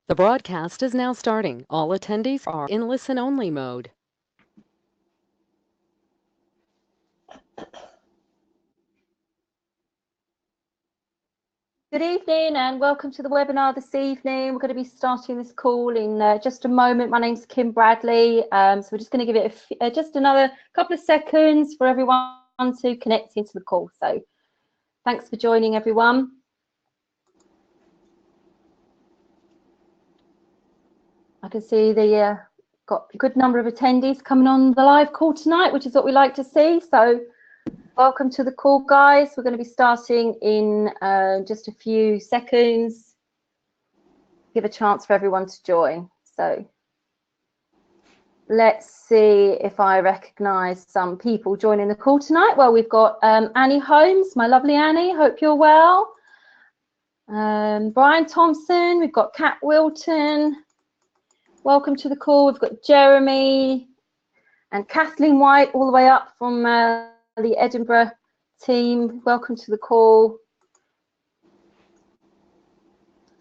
The broadcast is now starting. All attendees are in listen-only mode. Good evening and welcome to the webinar this evening. We're going to be starting this call in just a moment. My name's Kim Bradley. So we're just going to give it just another couple of seconds for everyone to connect into the call. So thanks for joining, everyone. I can see the got a good number of attendees coming on the live call tonight, which is what we like to see. So welcome to the call, guys. We're going to be starting in just a few seconds. Give a chance for everyone to join. So let's see if I recognise some people joining the call tonight. Well, we've got Annie Holmes, my lovely Annie. Hope you're well. Brian Thompson. We've got Kat Wilton. Welcome to the call. We've got Jeremy and Kathleen White all the way up from the Edinburgh team. Welcome to the call.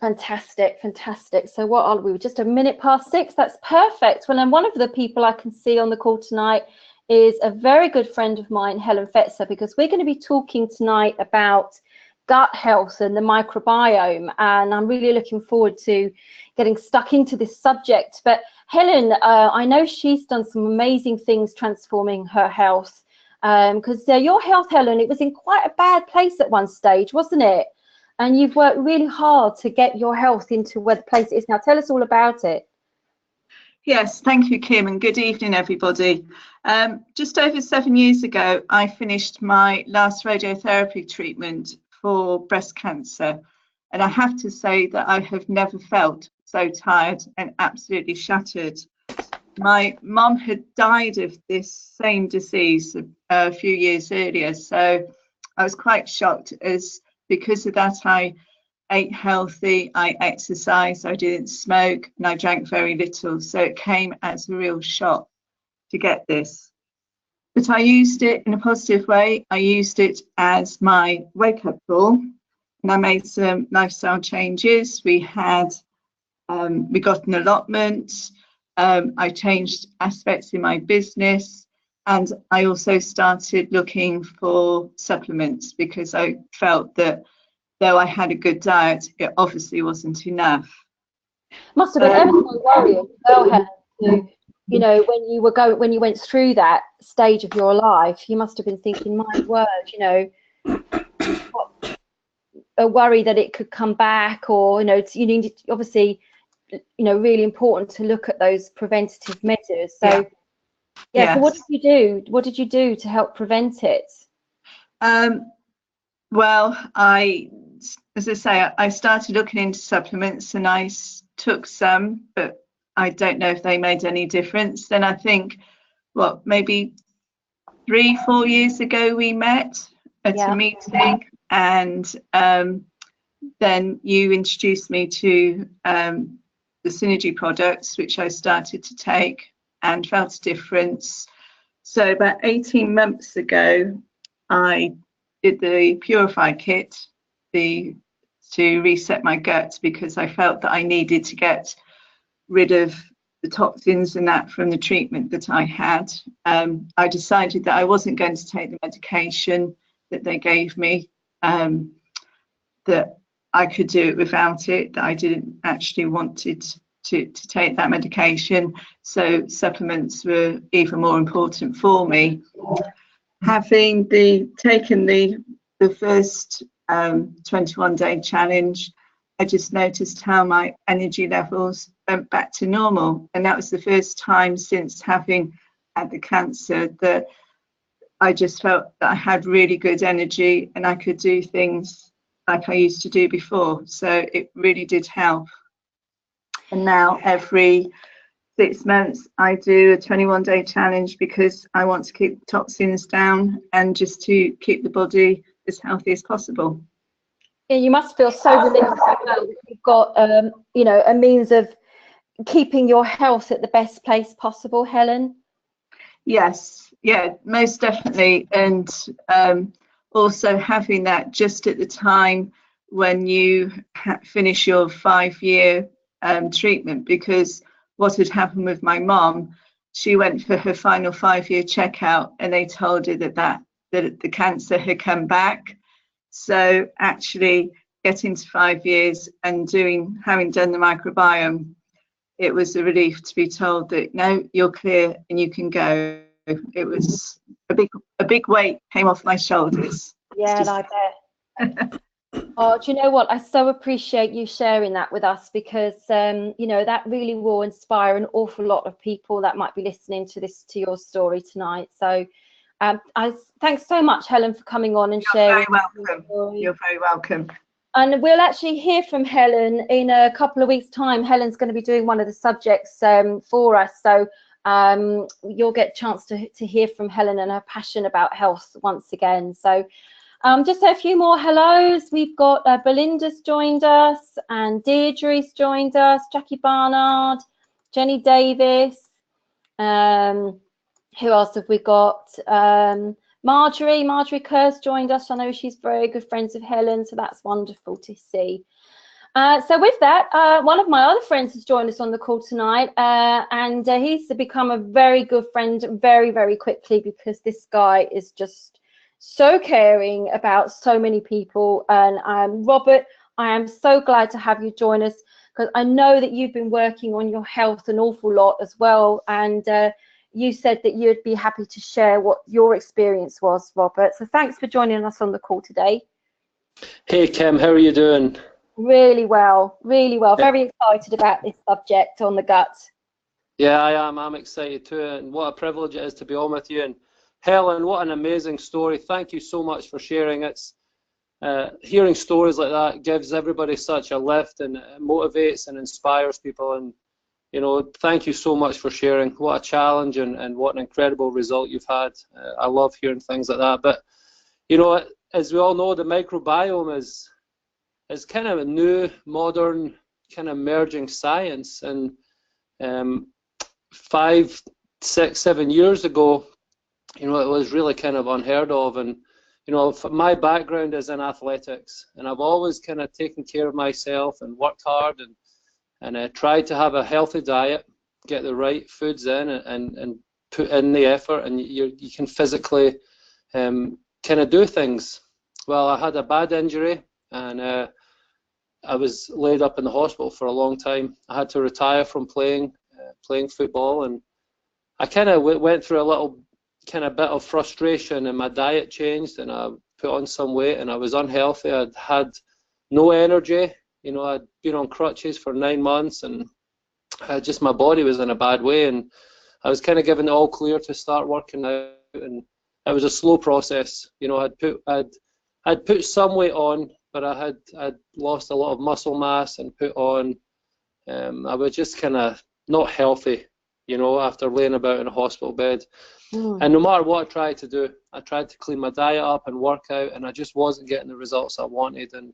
Fantastic, fantastic. So what are we? Just a minute past 6. That's perfect. Well, and one of the people I can see on the call tonight is a very good friend of mine, Helen Fetzer, because we're going to be talking tonight about gut health and the microbiome, and I'm really looking forward to getting stuck into this subject. But Helen, I know she's done some amazing things transforming her health, because your health, Helen, it was in quite a bad place at one stage, wasn't it? And you've worked really hard to get your health into where the place is now. Tell us all about it. Yes, thank you, Kim, and good evening, everybody. Just over 7 years ago, I finished my last radiotherapy treatment for breast cancer. And I have to say that I have never felt so tired and absolutely shattered. My mum had died of this same disease a few years earlier, so I was quite shocked, as because of that I ate healthy, I exercised, I didn't smoke, and I drank very little. So it came as a real shock to get this. But I used it in a positive way. I used it as my wake-up call, and I made some lifestyle changes. We got an allotment. I changed aspects in my business, and I also started looking for supplements, because I felt that though I had a good diet, it obviously wasn't enough. Must have been ever so worrying, well, Helen, to, you know, when you went through that stage of your life, you must have been thinking, my word, you know, a worry that it could come back, or, you know, you need, obviously, you know, really important to look at those preventative measures. So yeah. Yes. So what did you do? What did you do to help prevent it? Well, as I say, I started looking into supplements, and I took some, but I don't know if they made any difference. Then I think, maybe 3-4 years ago we met at a meeting, and then you introduced me to the Synergy products, which I started to take and felt a difference. So about 18 months ago, I did the Purify kit to reset my gut, because I felt that I needed to get rid of the toxins and that from the treatment that I had. I decided that I wasn't going to take the medication that they gave me, that I could do it without it, that I didn't actually want it to take that medication. So supplements were even more important for me. Having taken the first 21-day challenge, I just noticed how my energy levels went back to normal. And that was the first time since having had the cancer that I just felt that I had really good energy and I could do things like I used to do before. So it really did help. And now every 6 months I do a 21-day challenge, because I want to keep toxins down and just to keep the body as healthy as possible. Yeah, you must feel so relieved that you've got you know, a means of keeping your health at the best place possible, Helen. Yes, yeah, most definitely. And also having that just at the time when you finish your 5-year treatment, because what had happened with my mum, she went for her final 5-year checkout and they told her that the cancer had come back. So actually getting to 5 years and having done the microbiome, it was a relief to be told that no, you're clear and you can go. It was a big weight came off my shoulders. Yeah, and I bet. Oh, do you know what? I so appreciate you sharing that with us, because you know, that really will inspire an awful lot of people that might be listening to your story tonight. So thanks so much, Helen, for coming on and sharing. You're very welcome. You're very welcome. And we'll actually hear from Helen in a couple of weeks' time. Helen's going to be doing one of the subjects for us. So you'll get a chance to hear from Helen and her passion about health once again. So just a few more hellos. We've got Belinda's joined us, and Deirdre's joined us, Jackie Barnard, Jenny Davis. Who else have we got? Marjorie Kerr's joined us. I know she's very good friends of Helen, so that's wonderful to see. So with that, one of my other friends has joined us on the call tonight, and he's become a very good friend very, very quickly, because this guy is just so caring about so many people. And Robert, I am so glad to have you join us, because I know that you've been working on your health an awful lot as well, and you said that you'd be happy to share what your experience was, Robert. So thanks for joining us on the call today. Hey Kim, how are you doing? Really well, really well. Very excited about this subject on the gut. Yeah, I am. I'm excited too, and what a privilege it is to be on with you. And Helen, what an amazing story. Thank you so much for sharing it. Hearing stories like that gives everybody such a lift, and it motivates and inspires people. And you know, thank you so much for sharing. What a challenge, and what an incredible result you've had. I love hearing things like that. But you know, as we all know, the microbiome is kind of a new, modern, kind of emerging science. And 5, 6, 7 years ago, you know, it was really kind of unheard of. And you know, my background is in athletics, and I've always kind of taken care of myself and worked hard, and tried to have a healthy diet, get the right foods in, and put in the effort, and you can physically kind of do things. Well, I had a bad injury, and I was laid up in the hospital for a long time. I had to retire from playing football, and I kind of went through a little kind of bit of frustration, and my diet changed, and I put on some weight, and I was unhealthy. I'd had no energy. You know, I'd been on crutches for 9 months, and just my body was in a bad way, and I was kind of given the all clear to start working out, and it was a slow process. You know, I'd put some weight on, but I'd lost a lot of muscle mass and put on. I was just kind of not healthy, you know, after laying about in a hospital bed. And no matter what I tried to do, I tried to clean my diet up and work out, and I just wasn't getting the results I wanted. And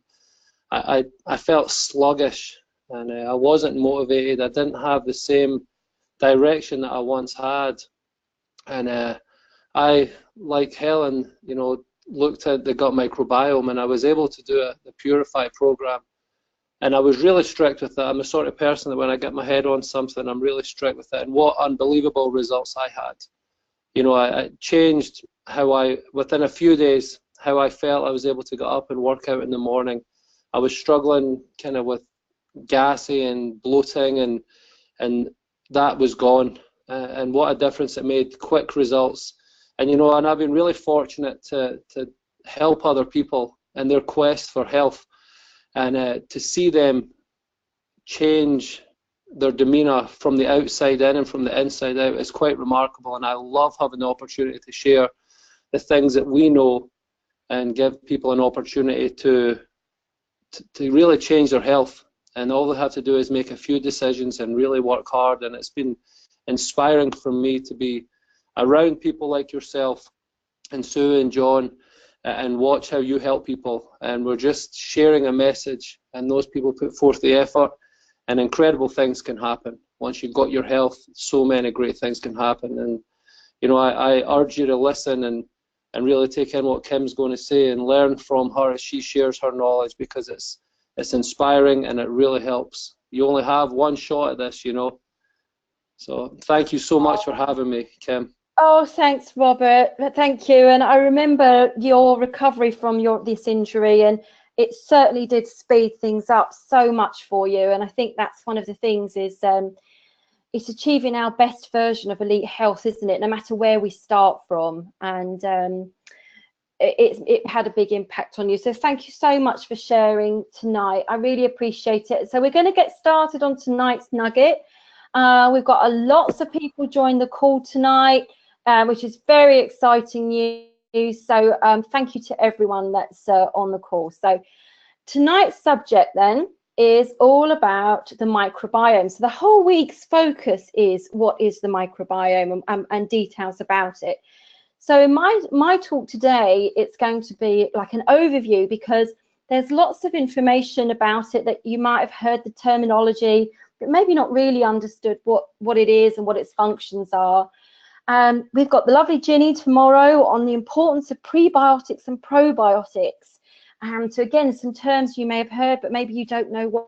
I felt sluggish, and I wasn't motivated. I didn't have the same direction that I once had. And I, like Helen, you know, looked at the gut microbiome, and I was able to do the Purify program. And I was really strict with that. I'm the sort of person that when I get my head on something, I'm really strict with it. And what unbelievable results I had. You know, I changed how within a few days, how I felt. I was able to get up and work out in the morning. I was struggling kind of with gassy and bloating, and that was gone. And what a difference it made, quick results. And you know, and I've been really fortunate to help other people in their quest for health, and to see them change their demeanor from the outside in and from the inside out is quite remarkable. And I love having the opportunity to share the things that we know and give people an opportunity to really change their health. And all they have to do is make a few decisions and really work hard. And it's been inspiring for me to be around people like yourself and Sue and John, and watch how you help people. And we're just sharing a message, and those people put forth the effort, and incredible things can happen. Once you've got your health, so many great things can happen. And you know, I urge you to listen and really take in what Kim's going to say and learn from her as she shares her knowledge, because it's inspiring and it really helps you only have one shot at this, you know. So thank you so much for having me, Kim. Oh, thanks, Robert. Thank you. And I remember your recovery from this injury, and it certainly did speed things up so much for you. And I think that's one of the things is it's achieving our best version of elite health, isn't it? No matter where we start from. And it had a big impact on you. So thank you so much for sharing tonight. I really appreciate it. So we're going to get started on tonight's nugget. We've got lots of people join the call tonight, which is very exciting news. So thank you to everyone that's on the call. So tonight's subject then is all about the microbiome. So the whole week's focus is what is the microbiome and details about it. So in my talk today, it's going to be like an overview, because there's lots of information about it that you might have heard the terminology, but maybe not really understood what it is and what its functions are. We've got the lovely Ginny tomorrow on the importance of prebiotics and probiotics. So again, some terms you may have heard, but maybe you don't know what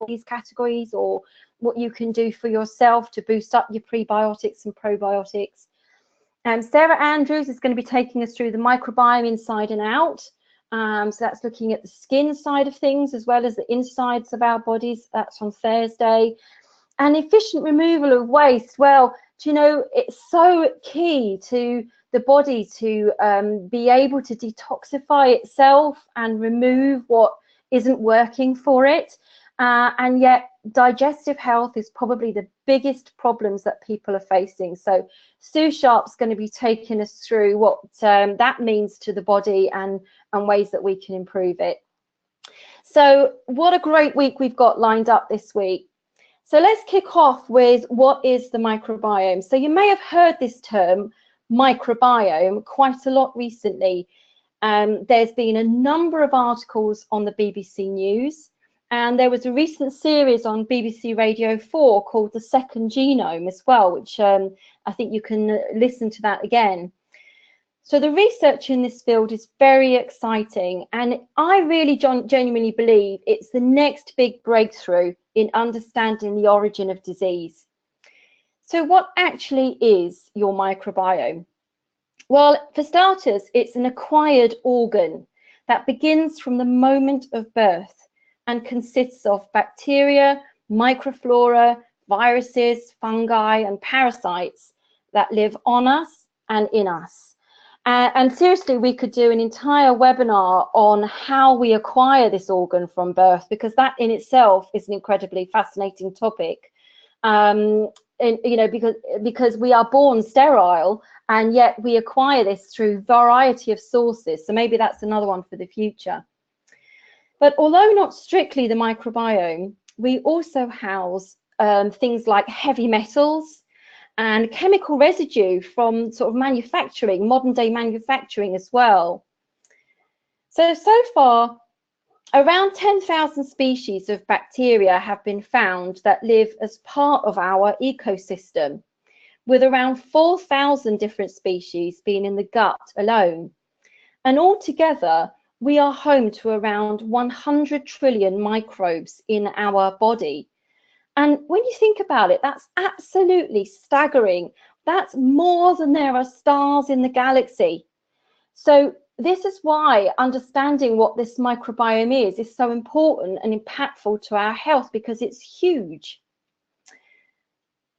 these categories or what you can do for yourself to boost up your prebiotics and probiotics. Sarah Andrews is going to be taking us through the microbiome inside and out. So that's looking at the skin side of things as well as the insides of our bodies. That's on Thursday. And efficient removal of waste. Well, do you know, it's so key to the body to be able to detoxify itself and remove what isn't working for it. And yet digestive health is probably the biggest problems that people are facing. So Sue Sharp's going to be taking us through what that means to the body and ways that we can improve it. So what a great week we've got lined up this week. So let's kick off with what is the microbiome. So you may have heard this term microbiome quite a lot recently. There's been a number of articles on the BBC News. And there was a recent series on BBC Radio 4 called The Second Genome as well, which I think you can listen to that again. So the research in this field is very exciting, and I really genuinely believe it's the next big breakthrough in understanding the origin of disease. So what actually is your microbiome? Well, for starters, it's an acquired organ that begins from the moment of birth and consists of bacteria, microflora, viruses, fungi, and parasites that live on us and in us. And seriously, we could do an entire webinar on how we acquire this organ from birth, because that in itself is an incredibly fascinating topic. And, you know, because we are born sterile, and yet we acquire this through a variety of sources. So maybe that's another one for the future. But although not strictly the microbiome, we also house things like heavy metals and chemical residue from sort of manufacturing, modern day manufacturing as well. So far, around 10,000 species of bacteria have been found that live as part of our ecosystem, with around 4,000 different species being in the gut alone. And altogether, we are home to around 100 trillion microbes in our body. And when you think about it, that's absolutely staggering. That's more than there are stars in the galaxy. So this is why understanding what this microbiome is so important and impactful to our health, because it's huge.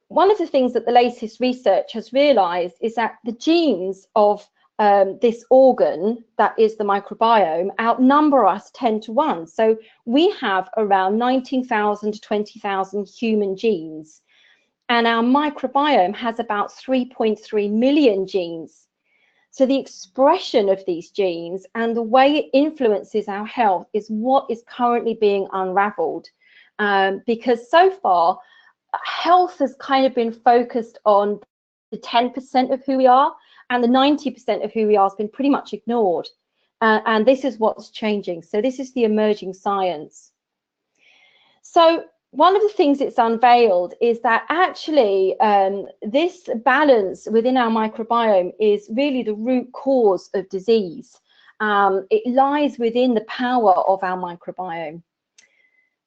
One of the things that the latest research has realized is that the genes of this organ, that is the microbiome, outnumber us 10 to 1. So we have around 19,000 to 20,000 human genes, and our microbiome has about 3.3 million genes. So the expression of these genes and the way it influences our health is what is currently being unraveled, because so far health has kind of been focused on the 10% of who we are, and the 90% of who we are has been pretty much ignored. And this is what's changing. So this is the emerging science. So one of the things it's unveiled is that actually this balance within our microbiome is really the root cause of disease. It lies within the power of our microbiome.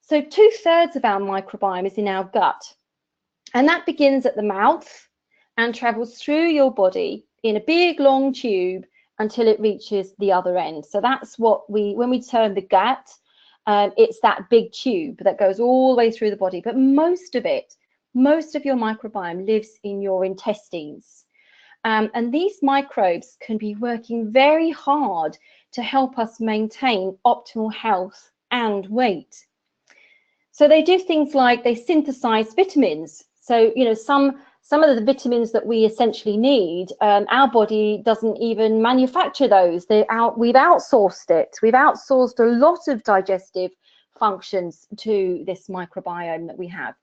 So 2/3 of our microbiome is in our gut, and that begins at the mouth and travels through your body in a big long tube until it reaches the other end. So that's what when we term the gut, it's that big tube that goes all the way through the body. But most of your microbiome lives in your intestines. And these microbes can be working very hard to help us maintain optimal health and weight. So they do things like they synthesize vitamins. So, you know, some of the vitamins that we essentially need, our body doesn't even manufacture those. We've outsourced it. We've outsourced a lot of digestive functions to this microbiome that we have.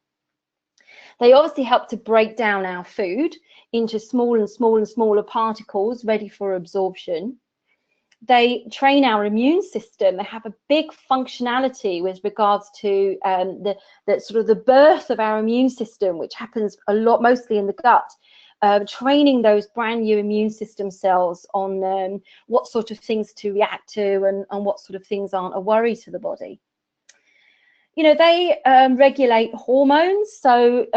They obviously help to break down our food into smaller particles ready for absorption. They train our immune system. They have a big functionality with regards to the birth of our immune system, which happens a lot, mostly in the gut, training those brand new immune system cells on what sort of things to react to and what sort of things aren't a worry to the body. You know, they regulate hormones, so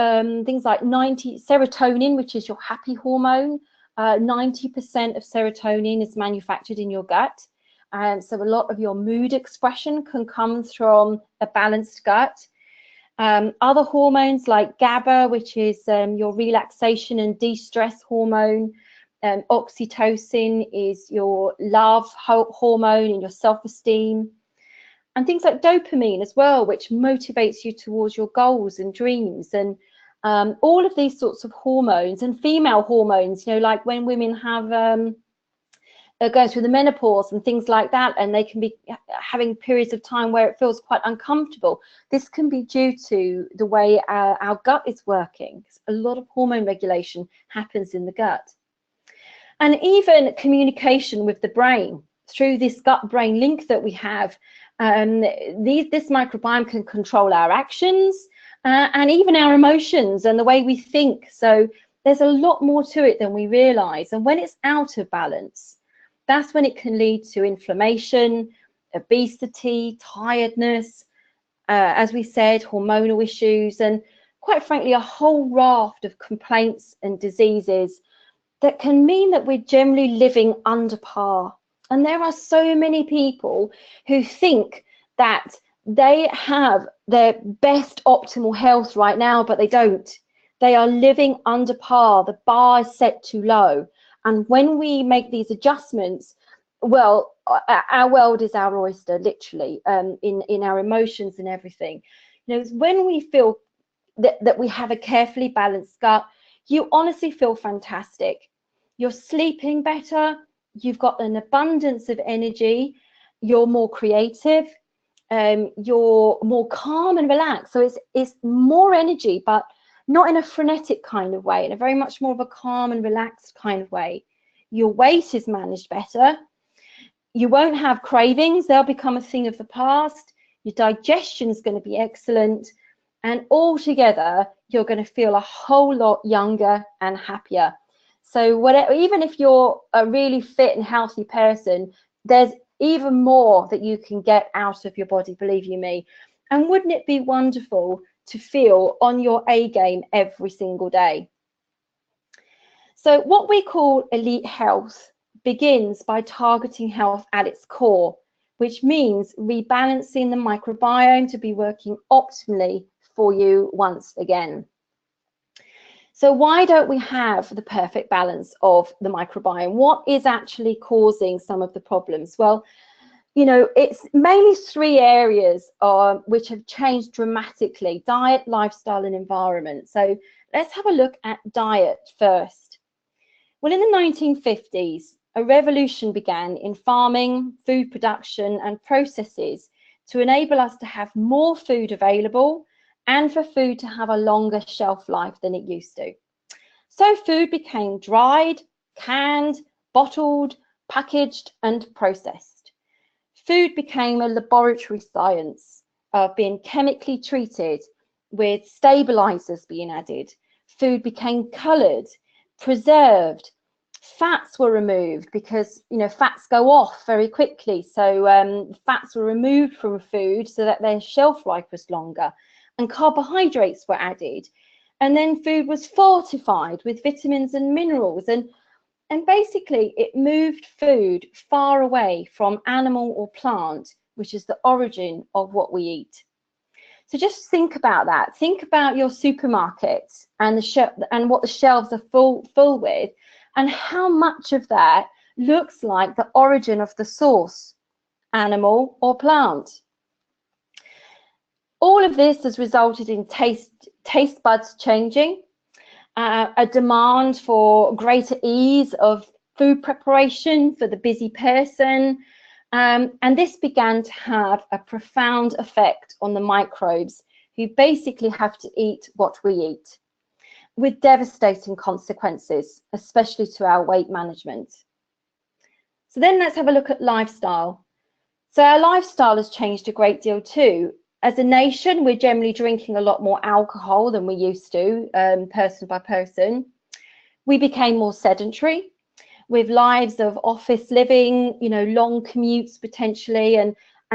things like serotonin, which is your happy hormone. 90% of serotonin is manufactured in your gut, and so a lot of your mood expression can come from a balanced gut. Other hormones like GABA, which is your relaxation and de-stress hormone. Oxytocin is your love hormone and your self-esteem. And things like dopamine as well, which motivates you towards your goals and dreams. And all of these sorts of hormones and female hormones, you know, like when women have going through the menopause and things like that, and they can be having periods of time where it feels quite uncomfortable. This can be due to the way our gut is working. A lot of hormone regulation happens in the gut. And even communication with the brain through this gut-brain link that we have. This microbiome can control our actions and even our emotions and the way we think. So there's a lot more to it than we realize. And when it's out of balance, that's when it can lead to inflammation, obesity, tiredness, as we said, hormonal issues, and quite frankly, a whole raft of complaints and diseases that can mean that we're generally living under par. And there are so many people who think that they have their best optimal health right now, but they don't. They are living under par. The bar is set too low. And when we make these adjustments, well, our world is our oyster, literally, in our emotions and everything. You know, when we feel that we have a carefully balanced gut, you honestly feel fantastic. You're sleeping better. You've got an abundance of energy, you're more creative, you're more calm and relaxed. So it's more energy, but not in a frenetic kind of way, in a very much more of a calm and relaxed kind of way. Your weight is managed better. You won't have cravings, they'll become a thing of the past. Your digestion is going to be excellent. And altogether, you're going to feel a whole lot younger and happier. So whatever, even if you're a really fit and healthy person, there's even more that you can get out of your body, believe you me. And wouldn't it be wonderful to feel on your A game every single day? So what we call elite health begins by targeting health at its core, which means rebalancing the microbiome to be working optimally for you once again. So why don't we have the perfect balance of the microbiome? What is actually causing some of the problems? Well, you know, it's mainly three areas which have changed dramatically: diet, lifestyle, and environment. So let's have a look at diet first. Well, in the 1950s, a revolution began in farming, food production, and processes to enable us to have more food available and for food to have a longer shelf life than it used to. So food became dried, canned, bottled, packaged, and processed. Food became a laboratory science of being chemically treated with stabilizers being added. Food became colored, preserved, Fats were removed because, you know, fats go off very quickly. So fats were removed from food so that their shelf life was longer, and carbohydrates were added. And then food was fortified with vitamins and minerals. And basically it moved food far away from animal or plant, which is the origin of what we eat. So just think about that. Think about your supermarket and and what the shelves are full with, and how much of that looks like the origin of the source, animal or plant. All of this has resulted in taste buds changing, a demand for greater ease of food preparation for the busy person, and this began to have a profound effect on the microbes, who basically have to eat what we eat, with devastating consequences, especially to our weight management. So then let's have a look at lifestyle. So our lifestyle has changed a great deal too. As a nation, we're generally drinking a lot more alcohol than we used to, person by person. We became more sedentary, with lives of office living, you know, long commutes potentially, and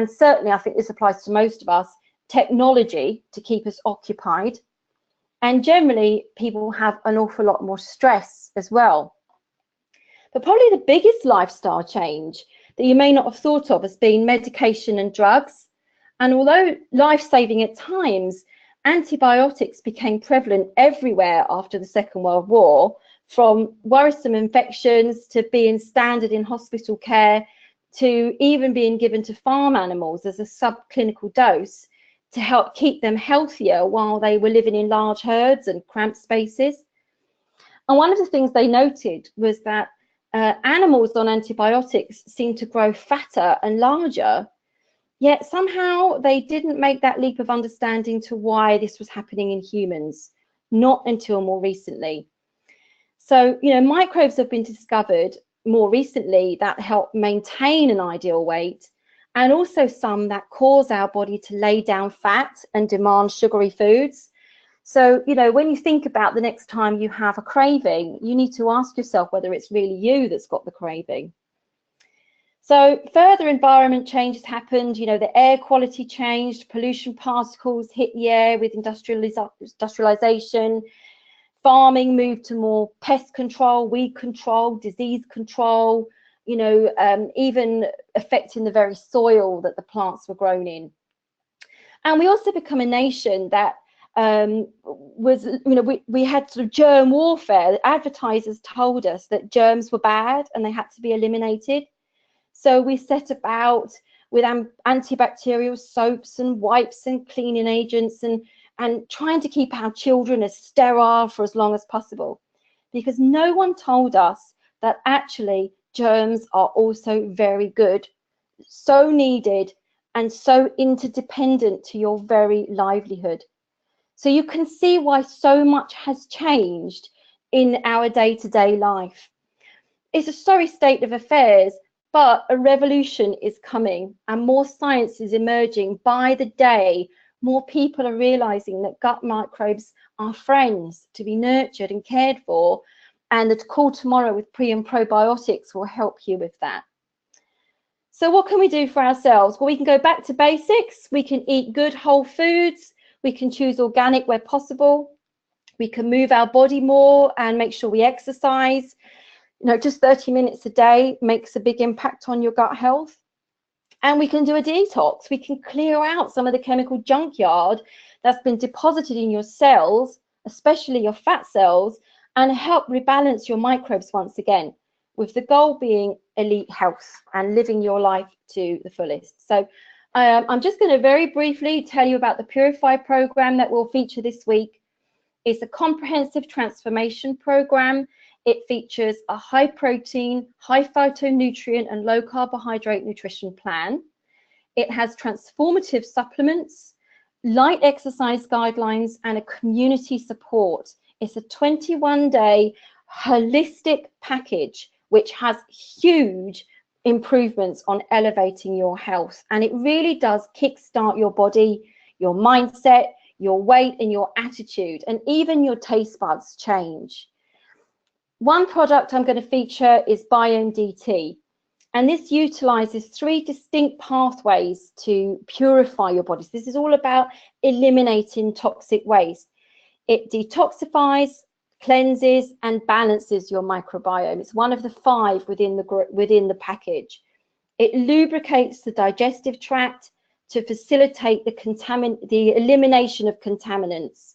certainly I think this applies to most of us, technology to keep us occupied. And generally people have an awful lot more stress as well. But probably the biggest lifestyle change that you may not have thought of has been medication and drugs. And although life-saving at times, antibiotics became prevalent everywhere after the Second World War, from worrisome infections to being standard in hospital care, to even being given to farm animals as a subclinical dose to help keep them healthier while they were living in large herds and cramped spaces. And one of the things they noted was that animals on antibiotics seemed to grow fatter and larger, yet somehow they didn't make that leap of understanding to why this was happening in humans, not until more recently. So, you know, microbes have been discovered more recently that help maintain an ideal weight, and also some that cause our body to lay down fat and demand sugary foods. So, you know, when you think about the next time you have a craving, you need to ask yourself whether it's really you that's got the craving. So further environment changes happened, you know, the air quality changed, pollution particles hit the air with industrialization, farming moved to more pest control, weed control, disease control, you know, even affecting the very soil that the plants were grown in. And we also become a nation that was, you know, we had sort of germ warfare. Advertisers told us that germs were bad and they had to be eliminated. So we set about with antibacterial soaps and wipes and cleaning agents, and trying to keep our children as sterile for as long as possible, because no one told us that actually germs are also very good, so needed, and so interdependent to your very livelihood. So you can see why so much has changed in our day-to-day life. It's a sorry state of affairs, but a revolution is coming and more science is emerging by the day. More people are realizing that gut microbes are friends to be nurtured and cared for, and the call tomorrow with pre and probiotics will help you with that. So what can we do for ourselves? Well, we can go back to basics. We can eat good whole foods. We can choose organic where possible. We can move our body more and make sure we exercise. You know, just 30 minutes a day makes a big impact on your gut health. And we can do a detox. We can clear out some of the chemical junkyard that's been deposited in your cells, especially your fat cells, and help rebalance your microbes once again, with the goal being elite health and living your life to the fullest. So I'm just going to very briefly tell you about the Purify program that will feature this week. It's a comprehensive transformation program. It features a high protein, high phytonutrient and low carbohydrate nutrition plan. It has transformative supplements, light exercise guidelines, and a community support. It's a 21-day holistic package which has huge improvements on elevating your health. And it really does kickstart your body, your mindset, your weight and your attitude, and even your taste buds change. One product I'm going to feature is Biome DT. And this utilizes 3 distinct pathways to purify your body. So this is all about eliminating toxic waste. It detoxifies, cleanses, and balances your microbiome. It's one of the 5 within the package. It lubricates the digestive tract to facilitate the elimination of contaminants.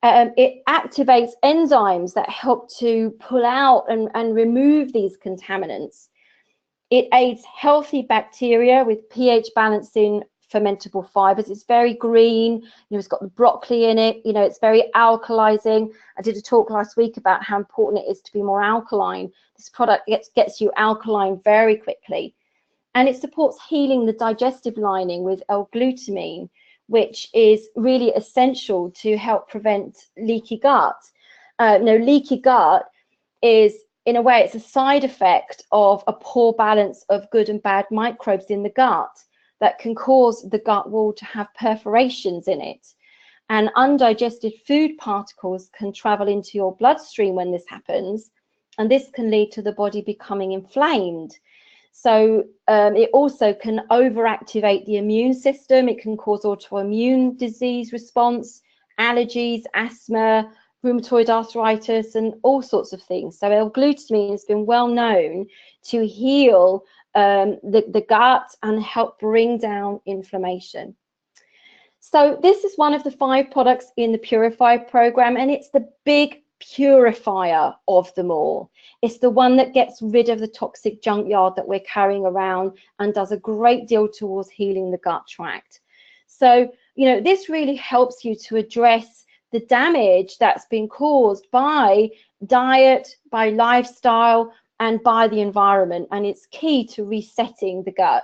It activates enzymes that help to pull out and remove these contaminants. It aids healthy bacteria with pH balancing fermentable fibers. It's very green, it's got the broccoli in it, it's very alkalizing. I did a talk last week about how important it is to be more alkaline. This product gets you alkaline very quickly. And it supports healing the digestive lining with L-glutamine, which is really essential to help prevent leaky gut. Leaky gut is, in a way, it's a side effect of a poor balance of good and bad microbes in the gut that can cause the gut wall to have perforations in it. And undigested food particles can travel into your bloodstream when this happens, and this can lead to the body becoming inflamed. So it also can overactivate the immune system. It can cause autoimmune disease response, allergies, asthma, rheumatoid arthritis, and all sorts of things. So L-glutamine has been well known to heal the gut and help bring down inflammation. So this is one of the 5 products in the Purify program, and it's the big purifier of them all. It's the one that gets rid of the toxic junkyard that we're carrying around and does a great deal towards healing the gut tract. So, this really helps you to address the damage that's been caused by diet, by lifestyle, and by the environment, and it's key to resetting the gut.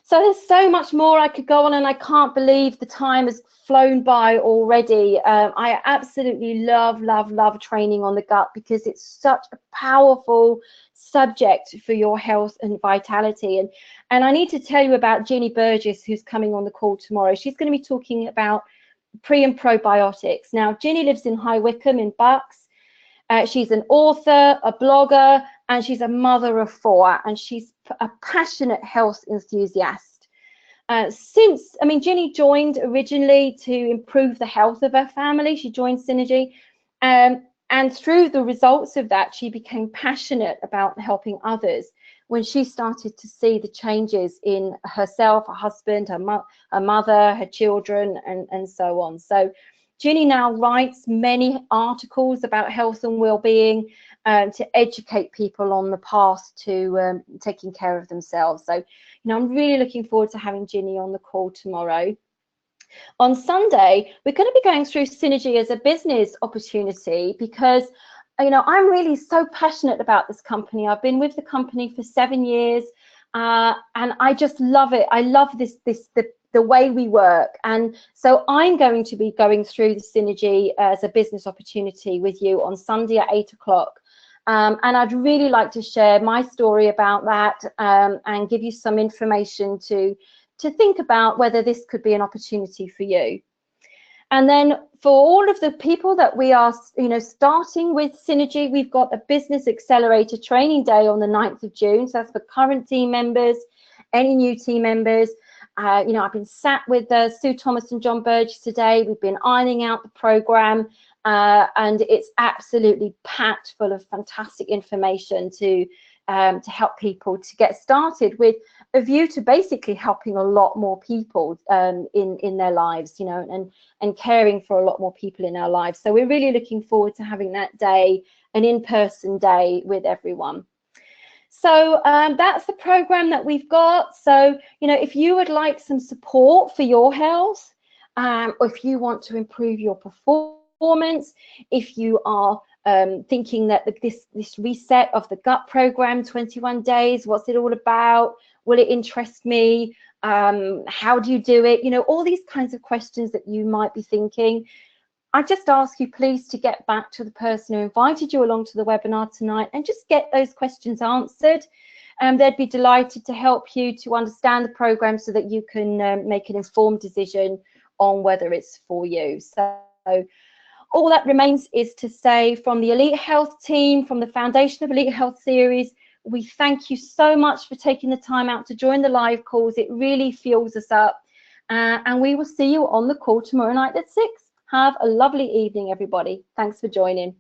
So there's so much more I could go on, and I can't believe the time has flown by already. I absolutely love training on the gut because it's such a powerful subject for your health and vitality. And I need to tell you about Ginny Burgess, who's coming on the call tomorrow. She's going to be talking about pre and probiotics. Now, Ginny lives in High Wycombe in Bucks. She's an author, a blogger, and she's a mother of 4, and she's a passionate health enthusiast. Ginny joined originally to improve the health of her family. She joined Synergy, and through the results of that, she became passionate about helping others when she started to see the changes in herself, her husband, her mother, her children, and so on. So Ginny now writes many articles about health and well-being to educate people on the path to taking care of themselves. So, I'm really looking forward to having Ginny on the call tomorrow. On Sunday, we're going to be going through Synergy as a business opportunity because, I'm really so passionate about this company. I've been with the company for 7 years, and I just love it. I love the way we work, and so I'm going to be going through the Synergy as a business opportunity with you on Sunday at 8 o'clock. And I'd really like to share my story about that and give you some information to think about whether this could be an opportunity for you. And then for all of the people that we are, starting with Synergy, we've got a Business Accelerator Training Day on the 9th of June. So that's for current team members, any new team members. I've been sat with Sue Thomas and John Burgess today. We've been ironing out the program. And it's absolutely packed full of fantastic information to help people to get started with a view to basically helping a lot more people in their lives, and caring for a lot more people in our lives. So we're really looking forward to having that day, an in-person day with everyone. So that's the program that we've got. So, if you would like some support for your health, or if you want to improve your performance, if you are thinking that this reset of the gut program, 21 days, what's it all about? Will it interest me? How do you do it? All these kinds of questions that you might be thinking. I just ask you please to get back to the person who invited you along to the webinar tonight and just get those questions answered. They'd be delighted to help you to understand the program so that you can make an informed decision on whether it's for you. So all that remains is to say, from the Elite Health team, from the Foundation of Elite Health series, we thank you so much for taking the time out to join the live calls. It really fuels us up. And we will see you on the call tomorrow night at 6. Have a lovely evening, everybody. Thanks for joining.